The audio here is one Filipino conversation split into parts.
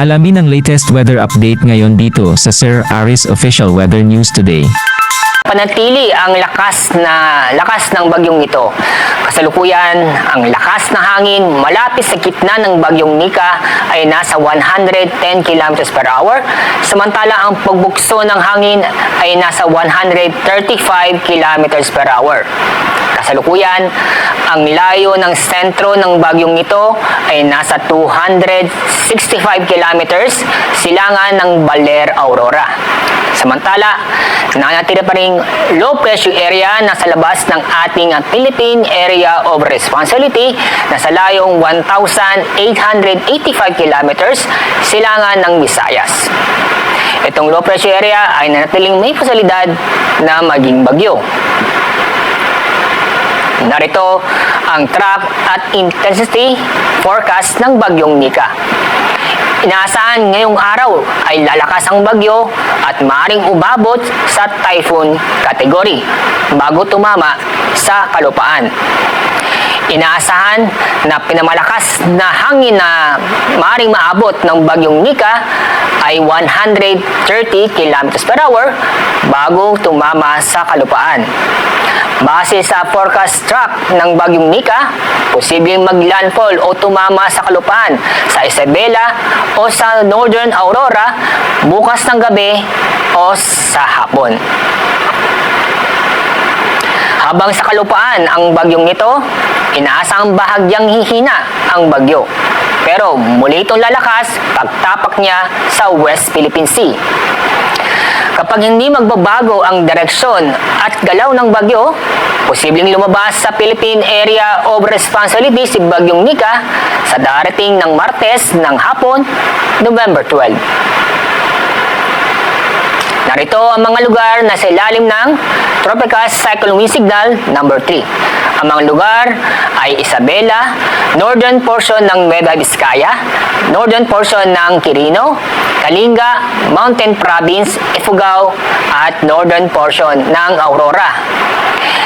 Alamin ang latest weather update ngayon dito sa Sir Aris Official Weather News Today. Panatili ang lakas ng bagyong ito. Kasalukuyan, ang lakas na hangin malapit sa gitna ng bagyong Nika ay nasa 110 km per hour, samantala ang pagbukso ng hangin ay nasa 135 km per hour. Kasalukuyan, ang layo ng sentro ng bagyong ito ay nasa 265 kilometers silangan ng Baler, Aurora. Samantala, nanatili pa rin low pressure area na sa labas ng ating Philippine Area of Responsibility na sa layong 1,885 kilometers silangan ng Visayas. Itong low pressure area ay nanatiling may posibilidad na maging bagyo. Narito ang track at intensity forecast ng bagyong Nika. Inaasahan ngayong araw ay lalakas ang bagyo at maaaring umabot sa typhoon category bago tumama sa kalupaan. Inaasahan na pinamalakas na hangin na maaaring maabot ng bagyong Nika ay 130 km per hour bago tumama sa kalupaan. Base sa forecast track ng bagyong Nika, posibleng maglandfall o tumama sa kalupaan sa Isabela o sa Northern Aurora bukas ng gabi o sa hapon. Habang sa kalupaan ang bagyong ito, inaasang bahagyang hihina ang bagyo. Pero muli itong lalakas pagtapak niya sa West Philippine Sea. Kapag hindi magbabago ang direksyon at galaw ng bagyo, posibleng lumabas sa Philippine Area of Responsibility si Bagyong Nika sa darating ng Martes ng hapon, November 12. Narito ang mga lugar na sa ilalim ng Tropical Cyclone Wind Signal number 3. Ang mga lugar ay Isabela, northern portion ng Nueva Vizcaya, northern portion ng Quirino, Kalinga, Mountain Province, Ifugao, at northern portion ng Aurora.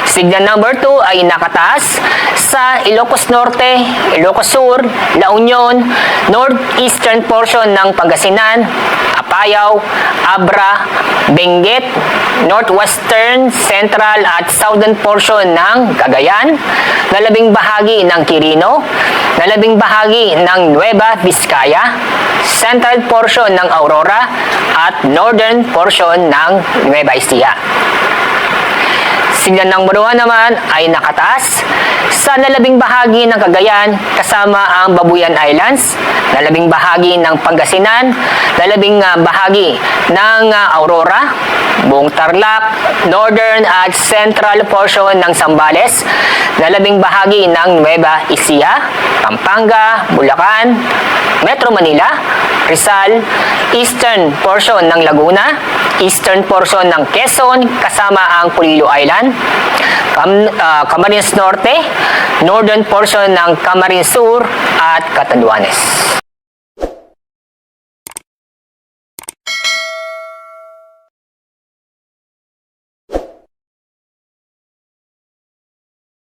Signal number 2 ay nakataas sa Ilocos Norte, Ilocos Sur, La Union, northeastern portion ng Pangasinan, Apayao, Abra, Benguet, northwestern, central at southern portion ng Cagayan, nalabing bahagi ng Quirino, nalabing bahagi ng Nueva Vizcaya, central portion ng Aurora at northern portion ng Nueva Ecija. Signal ng Buruan naman ay nakataas sa nalabing bahagi ng Cagayan kasama ang Babuyan Islands, nalabing bahagi ng Pangasinan, nalabing bahagi ng Aurora, buong Tarlac, northern at central portion ng Zambales, nalabing bahagi ng Nueva Ecija, Pampanga, Bulacan, Metro Manila, Rizal, eastern portion ng Laguna, eastern portion ng Quezon kasama ang Pulilo Island, Camarines Norte, northern portion ng Camarines Sur at Catanduanes.